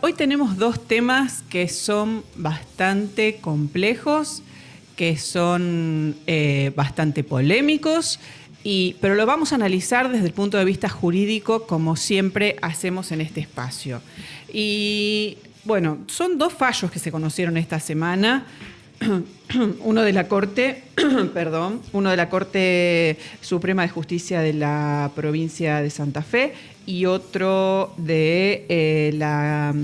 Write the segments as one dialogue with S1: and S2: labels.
S1: Hoy tenemos dos temas que son bastante complejos, que son bastante polémicos, pero lo vamos a analizar desde el punto de vista jurídico, como siempre hacemos en este espacio. Y bueno, son dos fallos que se conocieron esta semana. Uno de la Corte, uno de la Corte Suprema de Justicia de la provincia de Santa Fe y otro de la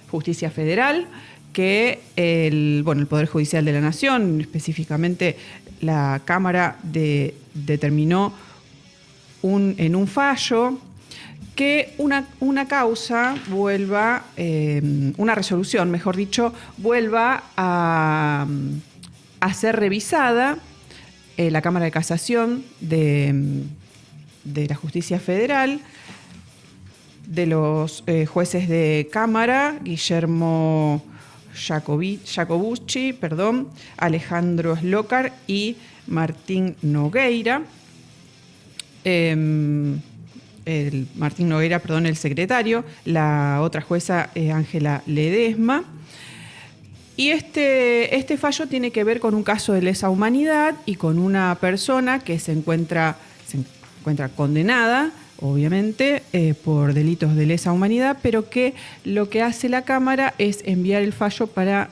S1: Justicia Federal, que el Poder Judicial de la Nación, específicamente la Cámara, determinó en un fallo que una causa vuelva, una resolución, mejor dicho, vuelva a ser revisada. La Cámara de Casación de la Justicia Federal, de los jueces de Cámara, Guillermo Jacobucci, Alejandro Slokar y Martín Nogueira. Martín Nogueira, el secretario, la otra jueza Ángela Ledesma. Y este fallo tiene que ver con un caso de lesa humanidad y con una persona que se encuentra condenada, obviamente, por delitos de lesa humanidad, pero que lo que hace la Cámara es enviar el fallo para,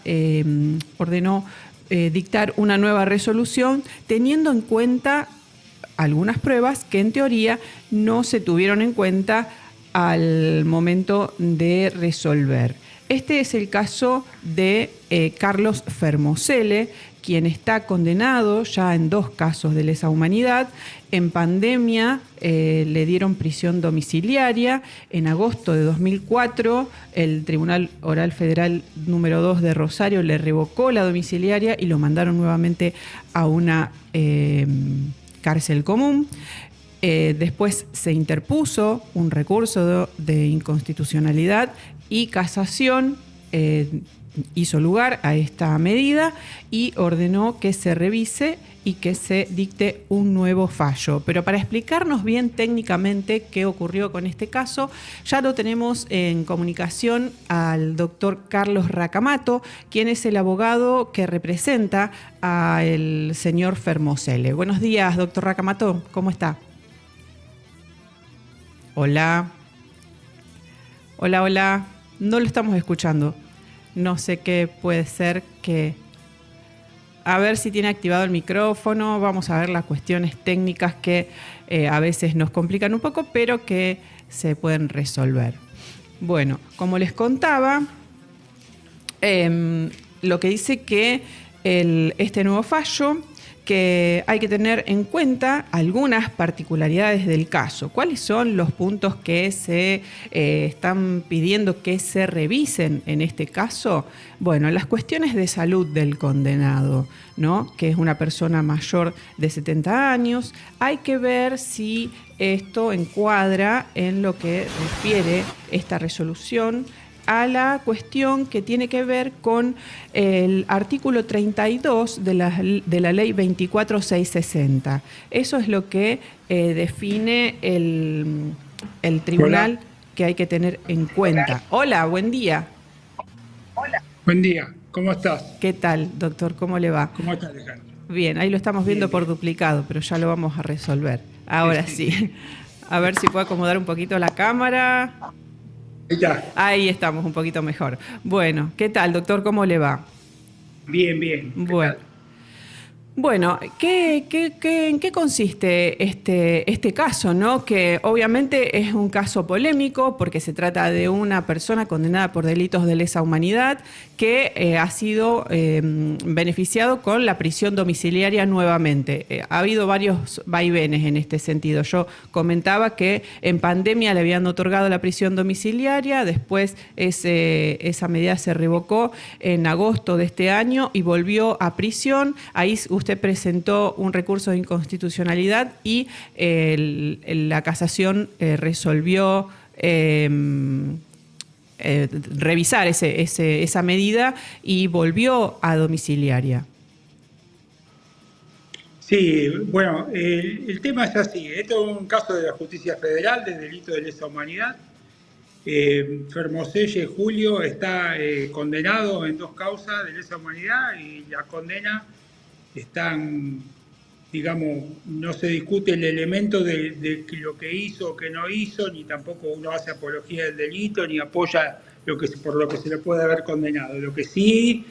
S1: ordenó dictar una nueva resolución, teniendo en cuenta algunas pruebas que en teoría no se tuvieron en cuenta al momento de resolver. Este es el caso de Carlos Fermoselle, quien está condenado ya en 2 casos de lesa humanidad. En pandemia le dieron prisión domiciliaria. En agosto de 2004, el Tribunal Oral Federal número 2 de Rosario le revocó la domiciliaria y lo mandaron nuevamente a una cárcel común. Después se interpuso un recurso de inconstitucionalidad y casación hizo lugar a esta medida y ordenó que se revise y que se dicte un nuevo fallo. Pero para explicarnos bien técnicamente qué ocurrió con este caso, ya lo tenemos en comunicación al doctor Carlos Racamato, quien es el abogado que representa al señor Fermoselle. Buenos días, doctor Racamato, ¿cómo está? Hola. Hola, hola. No lo estamos escuchando. No sé qué puede ser que... A ver si tiene activado el micrófono. Vamos a ver las cuestiones técnicas que a veces nos complican un poco, pero que se pueden resolver. Bueno, como les contaba, lo que dice que este nuevo fallo, que hay que tener en cuenta algunas particularidades del caso. ¿Cuáles son los puntos que se están pidiendo que se revisen en este caso? Bueno, las cuestiones de salud del condenado, ¿no? Que es una persona mayor de 70 años. Hay que ver si esto encuadra en lo que refiere esta resolución a la cuestión que tiene que ver con el artículo 32 de la ley 24660. Eso es lo que define el tribunal. Hola. Que hay que tener en cuenta. Hola, buen día.
S2: Hola. Buen día, ¿cómo estás?
S1: ¿Qué tal, doctor? ¿Cómo le va?
S2: ¿Cómo estás, Alejandro?
S1: Bien, ahí lo estamos viendo bien, por duplicado, pero ya lo vamos a resolver. Ahora sí. A ver si puedo acomodar un poquito la cámara.
S2: Ya.
S1: Ahí estamos, un poquito mejor. Bueno, ¿qué tal, doctor? ¿Cómo le va?
S2: Bien, bien.
S1: Bueno, ¿en qué consiste este caso, ¿no? Que obviamente es un caso polémico porque se trata de una persona condenada por delitos de lesa humanidad que ha sido beneficiado con la prisión domiciliaria nuevamente. Ha habido varios vaivenes en este sentido. Yo comentaba que en pandemia le habían otorgado la prisión domiciliaria, después esa medida se revocó en agosto de este año y volvió a prisión. Ahí usted presentó un recurso de inconstitucionalidad y la casación resolvió revisar esa medida y volvió a domiciliaria.
S2: Sí, bueno, el tema es así. Esto es un caso de la Justicia Federal de delito de lesa humanidad. Fermoselle Julio está condenado en 2 causas de lesa humanidad y la condena están, digamos, no se discute el elemento de lo que hizo o que no hizo, ni tampoco uno hace apología del delito, ni apoya por lo que se le puede haber condenado. Lo que sí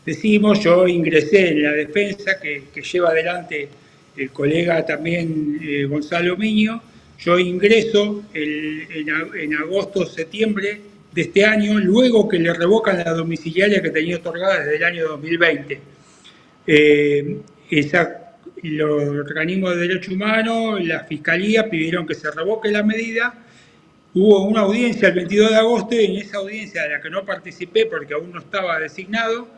S2: decimos, yo ingresé en la defensa que lleva adelante el colega también Gonzalo Miño. Yo ingreso en agosto, septiembre de este año, luego que le revocan la domiciliaria que tenía otorgada desde el año 2020. Los organismos de derechos humanos, la Fiscalía pidieron que se revoque la medida. Hubo una audiencia el 22 de agosto y en esa audiencia, de la que no participé porque aún no estaba designado,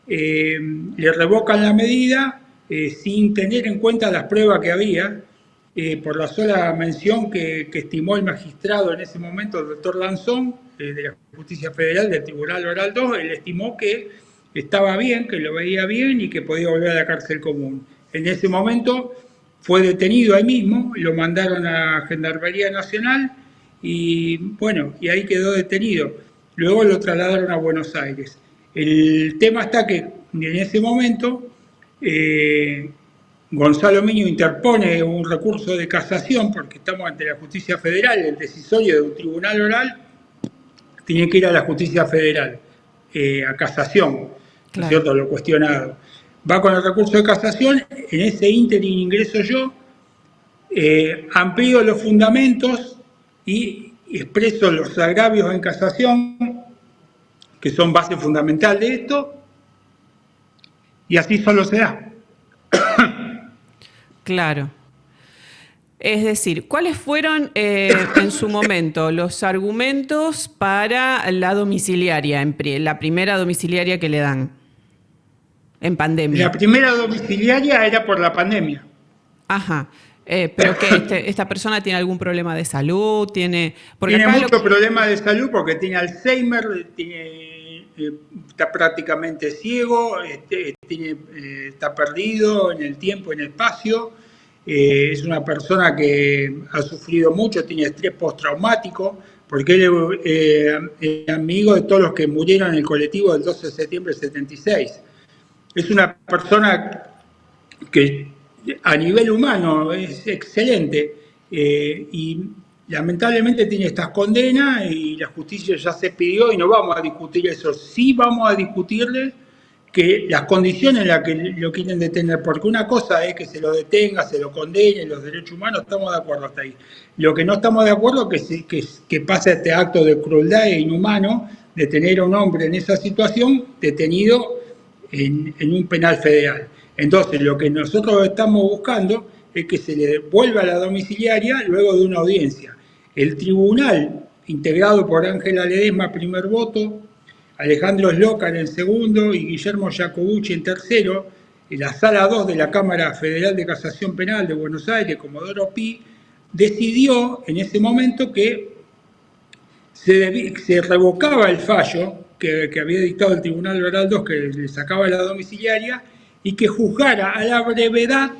S2: le revocan la medida sin tener en cuenta las pruebas que había, por la sola mención que estimó el magistrado en ese momento, el doctor Lanzón, de la Justicia Federal del Tribunal Oral 2, él estimó que estaba bien, que lo veía bien y que podía volver a la cárcel común. En ese momento fue detenido ahí mismo, lo mandaron a Gendarmería Nacional y bueno, y ahí quedó detenido. Luego lo trasladaron a Buenos Aires. El tema está que en ese momento Gonzalo Miño interpone un recurso de casación porque estamos ante la Justicia Federal, el decisorio de un tribunal oral tiene que ir a la Justicia Federal, a casación, claro. ¿No es cierto?, lo cuestionado. Va con el recurso de casación, en ese ínterin ingreso yo, amplío los fundamentos y expreso los agravios en casación, que son base fundamental de esto, y así solo se da.
S1: Claro. Es decir, ¿cuáles fueron en su momento los argumentos para la domiciliaria, la primera domiciliaria que le dan en pandemia?
S2: La primera domiciliaria era por la pandemia.
S1: Ajá. ¿Pero que esta persona tiene algún problema de salud? Tiene
S2: mucho problema de salud porque tiene Alzheimer, está prácticamente ciego, está perdido en el tiempo, en el espacio. Es una persona que ha sufrido mucho, tiene estrés postraumático, porque él es amigo de todos los que murieron en el colectivo del 12 de septiembre del 76. Es una persona que a nivel humano es excelente y lamentablemente tiene estas condenas y la justicia ya se pidió y no vamos a discutir eso. Sí vamos a discutirle que las condiciones en las que lo quieren detener, porque una cosa es que se lo detenga, se lo condene, los derechos humanos, estamos de acuerdo hasta ahí. Lo que no estamos de acuerdo es que pase este acto de crueldad e inhumano de tener a un hombre en esa situación detenido en un penal federal. Entonces, lo que nosotros estamos buscando es que se le devuelva la domiciliaria luego de una audiencia. El tribunal, integrado por Ángela Ledesma, primer voto, Alejandro Slócar en segundo y Guillermo Jacobucci en tercero, en la sala 2 de la Cámara Federal de Casación Penal de Buenos Aires, Comodoro Pi, decidió en ese momento que se revocaba el fallo que había dictado el Tribunal Oral 2, que le sacaba la domiciliaria, y que juzgara a la brevedad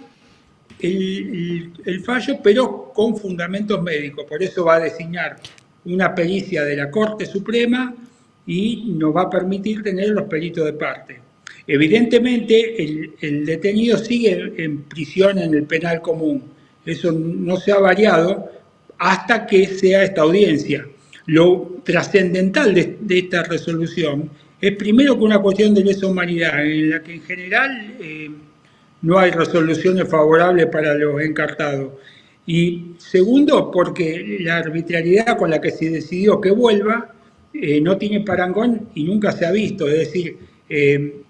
S2: el fallo, pero con fundamentos médicos. Por eso va a designar una pericia de la Corte Suprema y nos va a permitir tener los peritos de parte. Evidentemente, el detenido sigue en prisión en el penal común. Eso no se ha variado hasta que sea esta audiencia. Lo trascendental de esta resolución es primero que una cuestión de lesa humanidad, en la que en general no hay resoluciones favorables para los encartados. Y segundo, porque la arbitrariedad con la que se decidió que vuelva no tiene parangón y nunca se ha visto. Es decir,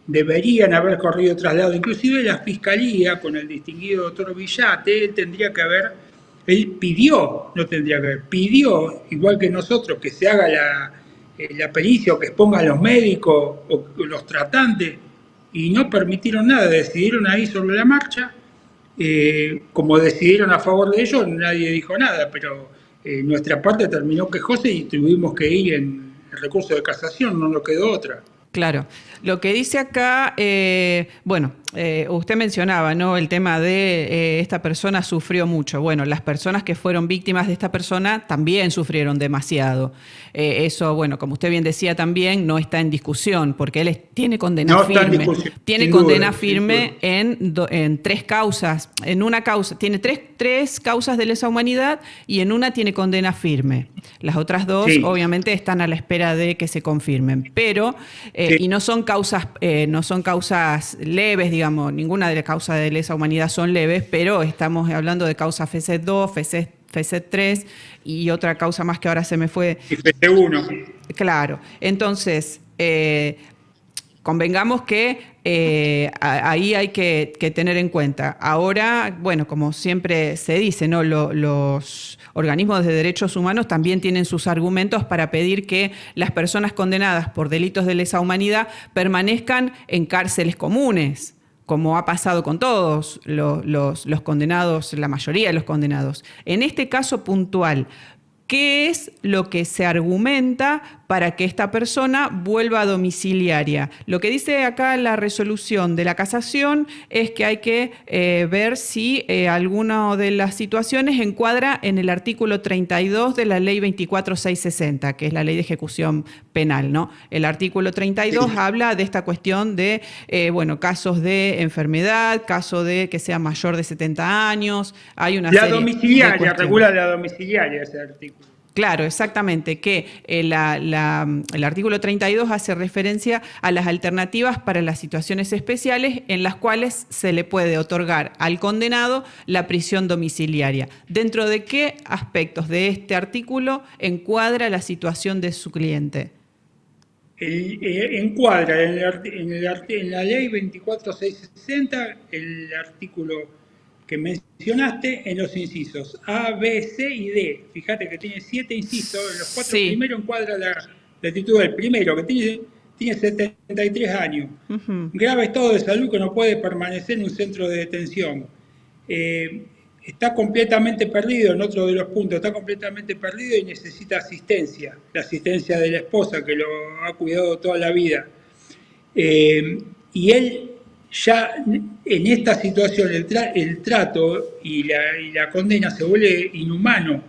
S2: deberían haber corrido traslado. Inclusive la Fiscalía, con el distinguido doctor Villate, él pidió, no tendría que haber, pidió, igual que nosotros, que se haga la pericia o que expongan los médicos o los tratantes, y no permitieron nada, decidieron ahí sobre la marcha. Como decidieron a favor de ellos, nadie dijo nada, pero nuestra parte terminó quejosa y tuvimos que ir en el recurso de casación, no nos quedó otra.
S1: Claro. Lo que dice acá, bueno, usted mencionaba, ¿no?, el tema de esta persona sufrió mucho. Bueno, las personas que fueron víctimas de esta persona también sufrieron demasiado. Eso, bueno, como usted bien decía también, no está en discusión, porque él tiene condena
S2: No está en
S1: firme.
S2: discusión,
S1: Tiene
S2: sin
S1: condena
S2: duda,
S1: firme en 3 causas. En una causa, tiene tres causas de lesa humanidad y en una tiene condena firme. Las otras 2,
S2: sí,
S1: obviamente, están a la espera de que se confirmen. Pero,
S2: sí.
S1: y no son causas leves, digamos, ninguna de las causas de lesa humanidad son leves, pero estamos hablando de causa FESET 2, FESET 3 y otra causa más que ahora se me fue.
S2: Y FT1.
S1: Claro, entonces, convengamos que ahí hay que tener en cuenta. Ahora, bueno, como siempre se dice, ¿no?, los organismos de derechos humanos también tienen sus argumentos para pedir que las personas condenadas por delitos de lesa humanidad permanezcan en cárceles comunes, como ha pasado con todos los condenados, la mayoría de los condenados. En este caso puntual, ¿qué es lo que se argumenta para que esta persona vuelva a domiciliaria? Lo que dice acá la resolución de la casación es que hay que ver si alguna de las situaciones encuadra en el artículo 32 de la ley 24660, que es la ley de ejecución penal, ¿no? El artículo 32
S2: Sí.
S1: habla de esta cuestión de, casos de enfermedad, caso de que sea mayor de 70 años, hay una
S2: La
S1: serie de
S2: domiciliaria,
S1: cuestiones.
S2: regula la domiciliaria ese artículo.
S1: Claro, exactamente, que el artículo 32 hace referencia a las alternativas para las situaciones especiales en las cuales se le puede otorgar al condenado la prisión domiciliaria. ¿Dentro de qué aspectos de este artículo encuadra la situación de su cliente?
S2: Encuadra en la ley 24660 el artículo que mencionaste en los incisos A, B, C y D. Fíjate que tiene 7 incisos, en los 4
S1: Sí.
S2: primeros encuadra la actitud del primero, que tiene 73 años. Grave estado de salud que no puede permanecer en un centro de detención. Está completamente perdido, en otro de los puntos, está completamente perdido y necesita asistencia, la asistencia de la esposa que lo ha cuidado toda la vida. Y él ya en esta situación, el trato y la condena se vuelve inhumano.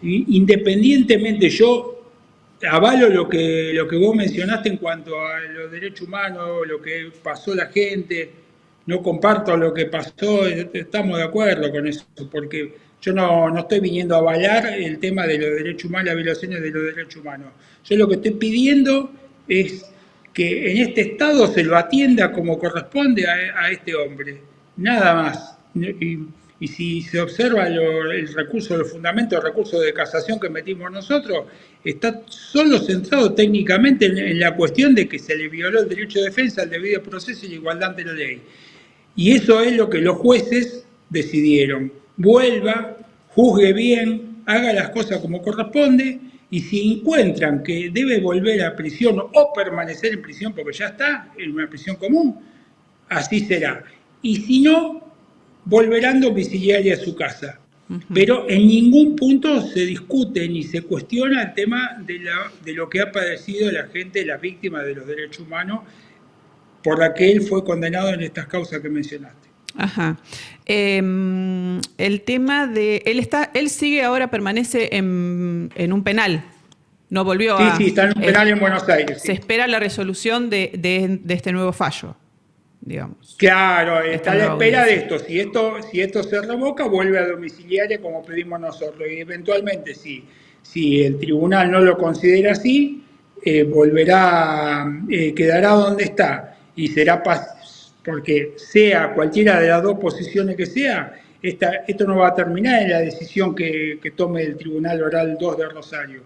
S2: Independientemente, yo avalo lo que vos mencionaste en cuanto a los derechos humanos, lo que pasó la gente, no comparto lo que pasó, estamos de acuerdo con eso, porque yo no estoy viniendo a avalar el tema de los derechos humanos, las violaciones de los derechos humanos. Yo lo que estoy pidiendo es que en este estado se lo atienda como corresponde a este hombre, nada más. Y si se observa el recurso, los fundamentos del recurso de casación que metimos nosotros, está solo centrado técnicamente en la cuestión de que se le violó el derecho de defensa, el debido proceso y la igualdad ante la ley. Y eso es lo que los jueces decidieron. Vuelva, juzgue bien, haga las cosas como corresponde, y si encuentran que debe volver a prisión o permanecer en prisión porque ya está en una prisión común, así será. Y si no, volverán domiciliaria a su casa. Pero en ningún punto se discute ni se cuestiona el tema de lo que ha padecido la gente, las víctimas de los derechos humanos, por la que él fue condenado en estas causas que mencionaste.
S1: Ajá. El tema de... Él sigue ahora, permanece en un penal. No volvió a...
S2: Sí, está en un penal en Buenos Aires.
S1: Se espera la resolución de este nuevo fallo, digamos.
S2: Claro, está a la espera de
S1: audiencia.
S2: esto. Si esto se revoca, vuelve a domiciliaria como pedimos nosotros. Y eventualmente, si el tribunal no lo considera así, quedará donde está. Y será porque sea cualquiera de las dos posiciones que sea, esto no va a terminar en la decisión que tome el Tribunal Oral 2 de Rosario,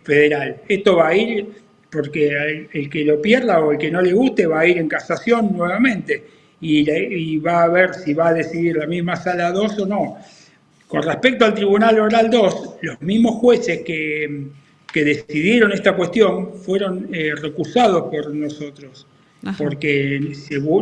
S2: federal. Esto va a ir, porque el que lo pierda o el que no le guste va a ir en casación nuevamente y va a ver si va a decidir la misma sala 2 o no. Con respecto al Tribunal Oral 2, los mismos jueces que decidieron esta cuestión fueron recusados por nosotros. Ajá. Porque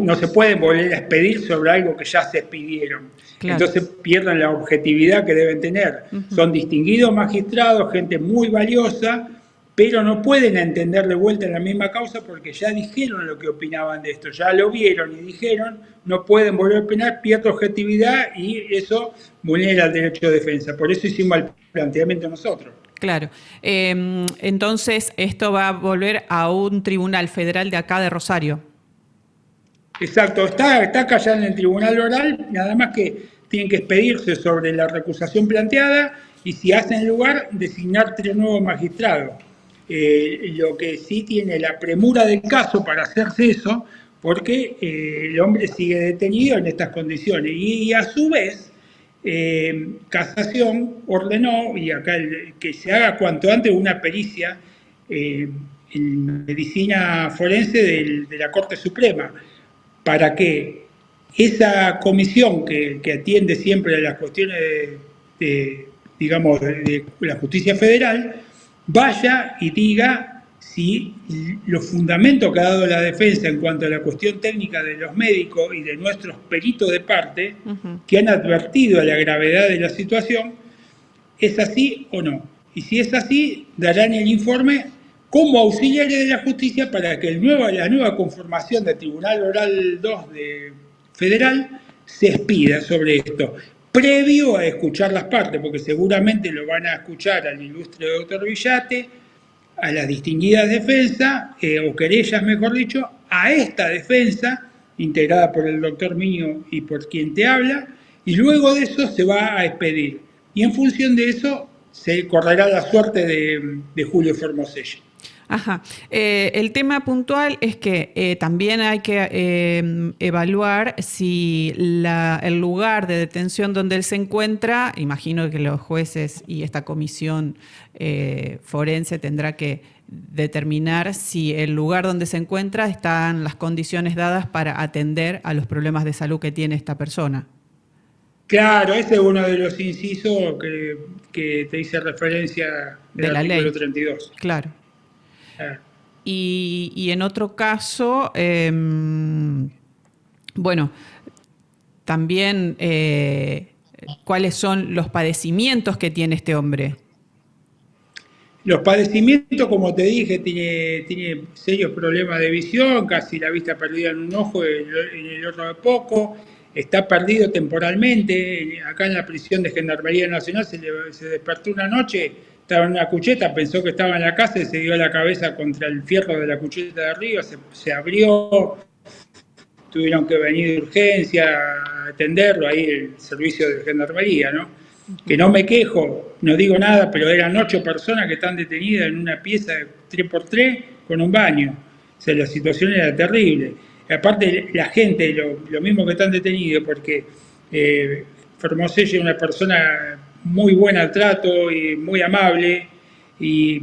S2: no se pueden volver a expedir sobre algo que ya se expidieron. Claro. Entonces pierden la objetividad que deben tener. Son distinguidos magistrados, gente muy valiosa, pero no pueden entender de vuelta en la misma causa porque ya dijeron lo que opinaban de esto, ya lo vieron y dijeron, no pueden volver a opinar, pierde objetividad y eso vulnera el derecho de defensa. Por eso hicimos el planteamiento nosotros.
S1: Claro. Entonces, esto va a volver a un tribunal federal de acá de Rosario.
S2: Exacto, está acá ya en el tribunal oral, nada más que tienen que expedirse sobre la recusación planteada y si hacen lugar, designar 3 nuevos magistrados. Lo que sí tiene la premura del caso para hacerse eso, porque el hombre sigue detenido en estas condiciones y a su vez Casación ordenó, y acá que se haga cuanto antes una pericia en medicina forense de la Corte Suprema, para que esa comisión que atiende siempre a las cuestiones digamos, de la justicia federal, vaya y diga si los fundamentos que ha dado la defensa en cuanto a la cuestión técnica de los médicos y de nuestros peritos de parte, que han advertido la gravedad de la situación, es así o no. Y si es así, darán el informe como auxiliares de la justicia para que la nueva conformación del Tribunal Oral 2 Federal se expida sobre esto, previo a escuchar las partes, porque seguramente lo van a escuchar al ilustre doctor Villate, a las distinguidas defensas, o querellas mejor dicho, a esta defensa, integrada por el doctor Miño y por quien te habla, y luego de eso se va a expedir. Y en función de eso se correrá la suerte de Julio Formoselle.
S1: Ajá. El tema puntual es que también hay que evaluar si el lugar de detención donde él se encuentra, imagino que los jueces y esta comisión forense tendrá que determinar si el lugar donde se encuentra están las condiciones dadas para atender a los problemas de salud que tiene esta persona.
S2: Claro, ese es uno de los incisos que te hice referencia del artículo 32.
S1: Claro. Y en otro caso, bueno, también cuáles son los padecimientos que tiene este hombre.
S2: Los padecimientos, como te dije, tiene serios problemas de visión, casi la vista perdida en un ojo, en el otro de poco, está perdido temporalmente. Acá en la prisión de Gendarmería Nacional se despertó una noche, estaba en una cucheta, pensó que estaba en la casa y se dio la cabeza contra el fierro de la cucheta de arriba, se abrió, tuvieron que venir de urgencia a atenderlo, ahí el servicio de Gendarmería, ¿no? Que no me quejo, no digo nada, pero eran 8 personas que están detenidas en una pieza de 3x3 con un baño. O sea, la situación era terrible. Y aparte, la gente, lo mismo que están detenidos, porque Formoselle es una persona muy buena al trato y muy amable, y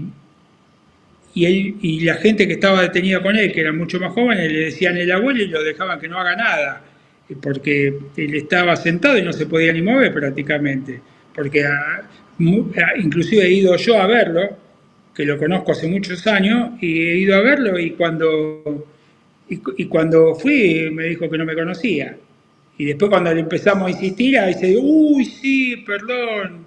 S2: la gente que estaba detenida con él, que eran mucho más jóvenes, le decían el abuelo y lo dejaban que no haga nada, porque él estaba sentado y no se podía ni mover prácticamente, porque inclusive he ido yo a verlo, que lo conozco hace muchos años, y he ido a verlo y cuando fui me dijo que no me conocía. Y después cuando le empezamos a insistir, ahí se dijo, uy, sí, perdón.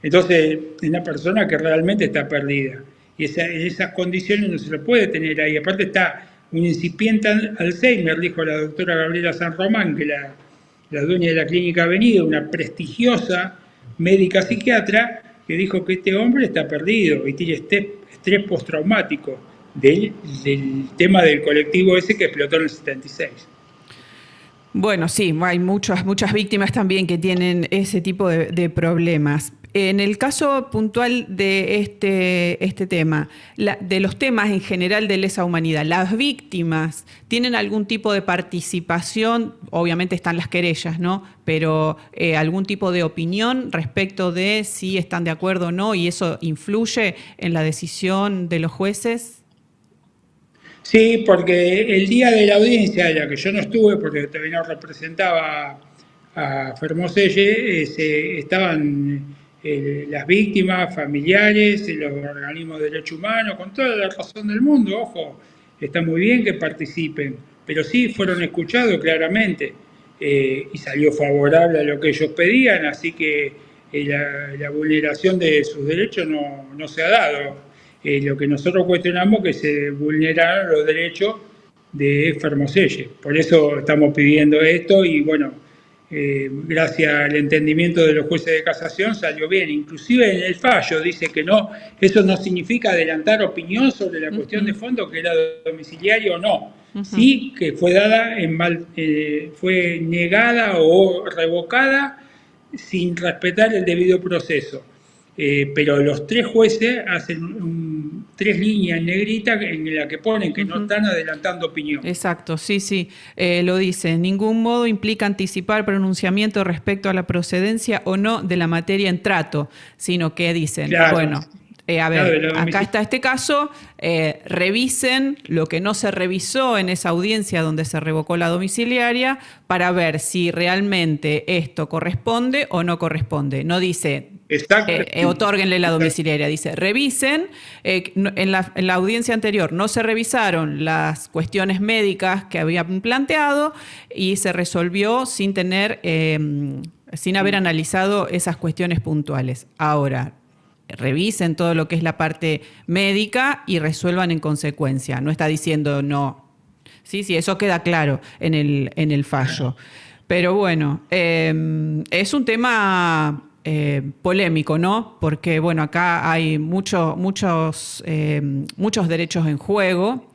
S2: Entonces, es una persona que realmente está perdida. Y en esas condiciones no se lo puede tener ahí. Aparte está un incipiente Alzheimer, dijo la doctora Gabriela San Román, que la dueña de la Clínica Avenida, una prestigiosa médica psiquiatra, que dijo que este hombre está perdido y tiene estrés postraumático del tema del colectivo ese que explotó en el 76.
S1: Bueno, sí, hay muchas víctimas también que tienen ese tipo de problemas. En el caso puntual de este tema, de los temas en general de lesa humanidad, ¿las víctimas tienen algún tipo de participación? Obviamente están las querellas, ¿no? Pero algún tipo de opinión respecto de si están de acuerdo o no, y eso influye en la decisión de los jueces.
S2: Sí, porque el día de la audiencia, de la que yo no estuve, porque todavía no representaba a Formoselle, estaban las víctimas, familiares, los organismos de derechos humanos, con toda la razón del mundo, ojo, está muy bien que participen, pero sí fueron escuchados claramente y salió favorable a lo que ellos pedían, así que la vulneración de sus derechos no se ha dado. Lo que nosotros cuestionamos es que se vulneraron los derechos de Fermoselle. Por eso estamos pidiendo esto y bueno, gracias al entendimiento de los jueces de casación salió bien. Inclusive en el fallo dice que no, eso no significa adelantar opinión sobre la cuestión de fondo, que era domiciliario o no. Sí que fue dada fue negada o revocada sin respetar el debido proceso. Pero los tres jueces hacen 3 líneas en negrita en la que ponen que no están adelantando opinión.
S1: Exacto, sí, sí, lo dice. En ningún modo implica anticipar pronunciamiento respecto a la procedencia o no de la materia en trato, sino que dicen,
S2: claro,
S1: bueno, a ver, acá está este caso, revisen lo que no se revisó en esa audiencia donde se revocó la domiciliaria para ver si realmente esto corresponde o no corresponde. No dice, otórguenle la domiciliaria, dice, revisen. En la audiencia anterior no se revisaron las cuestiones médicas que habían planteado y se resolvió sin haber analizado esas cuestiones puntuales. Ahora, revisen todo lo que es la parte médica y resuelvan en consecuencia. No está diciendo no. Sí, sí, eso queda claro en el fallo. Pero bueno, es un tema polémico, ¿no? Porque bueno, acá hay muchos derechos en juego.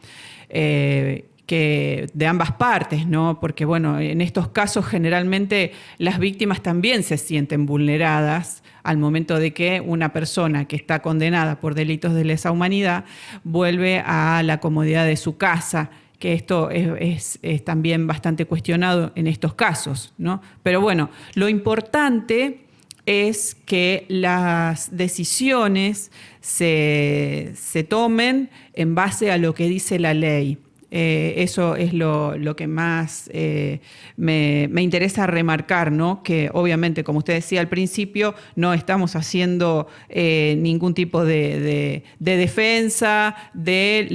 S1: Que de ambas partes, ¿no? Porque bueno, en estos casos generalmente las víctimas también se sienten vulneradas al momento de que una persona que está condenada por delitos de lesa humanidad vuelve a la comodidad de su casa, que esto es también bastante cuestionado en estos casos, ¿no? Pero bueno, lo importante es que las decisiones se tomen en base a lo que dice la ley. Eso es lo que más me interesa remarcar, ¿no? Que obviamente, como usted decía al principio, no estamos haciendo ningún tipo de defensa de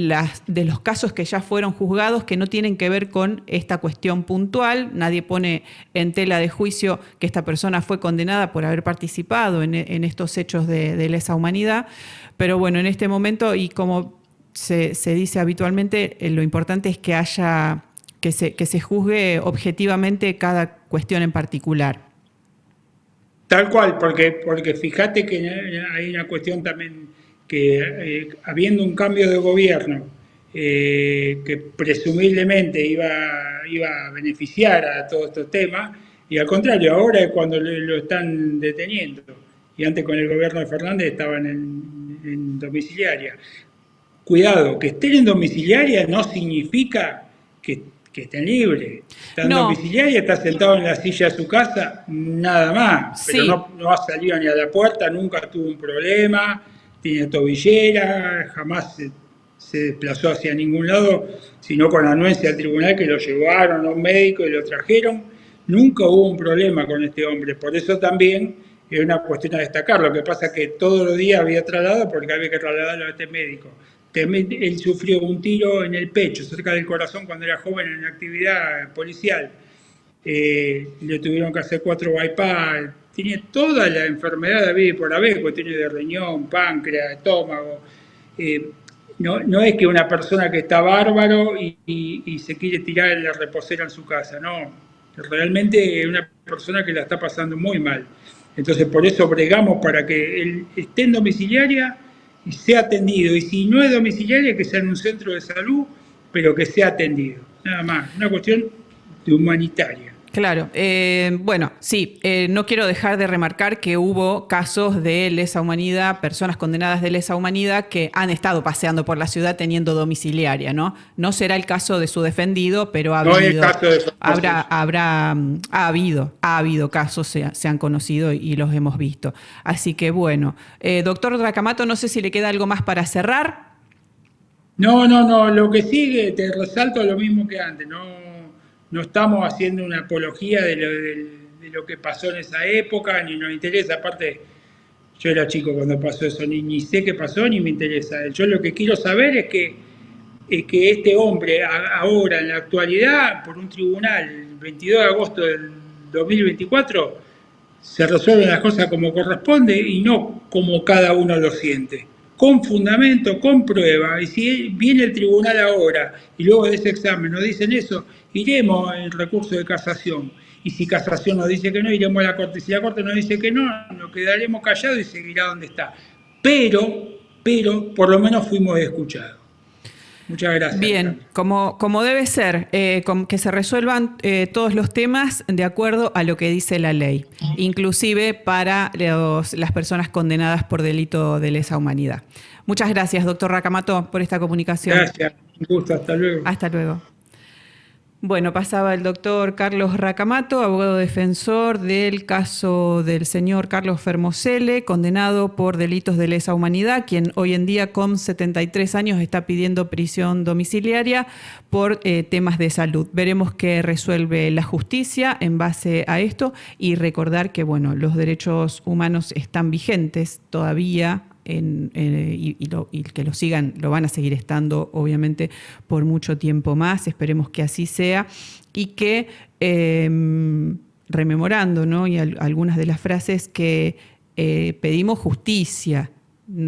S1: los casos que ya fueron juzgados, que no tienen que ver con esta cuestión puntual. Nadie pone en tela de juicio que esta persona fue condenada por haber participado en estos hechos de lesa humanidad. Pero bueno, en este momento, y como se dice habitualmente, lo importante es que se juzgue objetivamente cada cuestión en particular.
S2: Tal cual, porque fíjate que hay una cuestión también que habiendo un cambio de gobierno que presumiblemente iba a beneficiar a todos estos temas, y al contrario, ahora es cuando lo están deteniendo. Y antes con el gobierno de Fernández estaban en domiciliaria. Cuidado, que estén en domiciliaria no significa que estén libres. Está en domiciliaria, está sentado en la silla de su casa, nada más. Sí. Pero no ha salido ni a la puerta, nunca tuvo un problema, tiene tobillera, jamás se desplazó hacia ningún lado, sino con anuencia al tribunal que lo llevaron a un médico y lo trajeron. Nunca hubo un problema con este hombre, por eso también es una cuestión a destacar. Lo que pasa es que todos los días había traslado porque había que trasladarlo a este médico. Él sufrió un tiro en el pecho, cerca del corazón, cuando era joven en actividad policial. Le tuvieron que hacer 4 bypass. Tiene toda la enfermedad de vida y por haber, cuestiones de riñón, páncreas, estómago. No es que una persona que está bárbaro y se quiere tirar en la reposera en su casa, no. Realmente es una persona que la está pasando muy mal. Entonces, por eso bregamos para que él esté en domiciliaria y sea atendido. Y si no es domiciliaria, que sea en un centro de salud, pero que sea atendido. Nada más, una cuestión de humanitaria.
S1: Claro, bueno, sí, no quiero dejar de remarcar que hubo casos de lesa humanidad, personas condenadas de lesa humanidad que han estado paseando por la ciudad teniendo domiciliaria, ¿no? No será el caso de su defendido, pero ha habido casos, se han conocido y los hemos visto. Así que bueno, doctor Racamato, no sé si le queda algo más para cerrar.
S2: No, lo que sigue, te resalto lo mismo que antes, no estamos haciendo una apología de lo que pasó en esa época, ni nos interesa. Aparte, yo era chico cuando pasó eso, ni sé qué pasó, ni me interesa. Yo lo que quiero saber es que este hombre, ahora, en la actualidad, por un tribunal, el 22 de agosto del 2024, se resuelven las cosas como corresponde y no como cada uno lo siente. con fundamento, con prueba, y si viene el tribunal ahora y luego de ese examen nos dicen eso, iremos en recurso de casación. Y si casación nos dice que no, iremos a la Corte. Si la Corte nos dice que no, nos quedaremos callados y seguirá donde está. Pero, por lo menos fuimos escuchados. Muchas gracias.
S1: Bien, como debe ser, que se resuelvan todos los temas de acuerdo a lo que dice la ley, inclusive para las personas condenadas por delito de lesa humanidad. Muchas gracias, doctor Racamato, por esta comunicación.
S2: Gracias, un gusto, hasta luego.
S1: Hasta luego. Bueno, pasaba el doctor Carlos Racamato, abogado defensor del caso del señor Carlos Fermoselle, condenado por delitos de lesa humanidad, quien hoy en día con 73 años está pidiendo prisión domiciliaria por temas de salud. Veremos qué resuelve la justicia en base a esto y recordar que bueno, los derechos humanos están vigentes todavía. Y que lo sigan, lo van a seguir estando obviamente por mucho tiempo más, esperemos que así sea y que rememorando, ¿no? Y algunas de las frases que pedimos justicia, que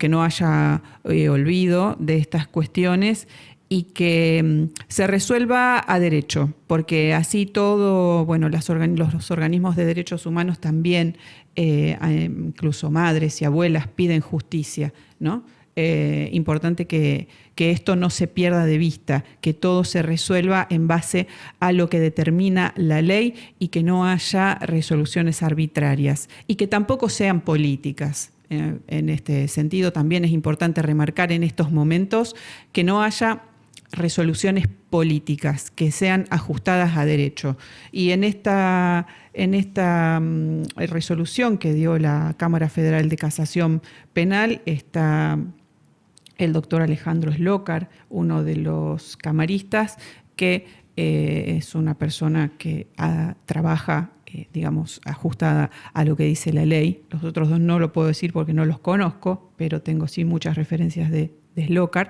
S1: no haya olvido de estas cuestiones y que se resuelva a derecho, porque así todo, bueno, los organismos de derechos humanos también, incluso madres y abuelas, piden justicia, ¿no? Importante que esto no se pierda de vista, que todo se resuelva en base a lo que determina la ley y que no haya resoluciones arbitrarias y que tampoco sean políticas. En este sentido, también es importante remarcar en estos momentos que no haya resoluciones políticas que sean ajustadas a derecho. Y en esta resolución que dio la Cámara Federal de Casación Penal está el doctor Alejandro Slokar, uno de los camaristas, que es una persona que trabaja, digamos, ajustada a lo que dice la ley. Los otros dos no lo puedo decir porque no los conozco, pero tengo sí muchas referencias de Slokar.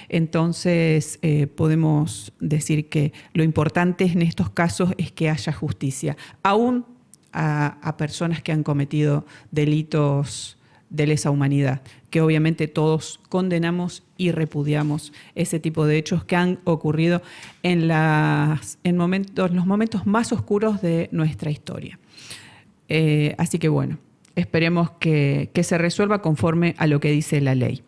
S1: Entonces podemos decir que lo importante en estos casos es que haya justicia, aún a personas que han cometido delitos de lesa humanidad, que obviamente todos condenamos y repudiamos ese tipo de hechos que han ocurrido en los momentos más oscuros de nuestra historia. Así que bueno, esperemos que se resuelva conforme a lo que dice la ley.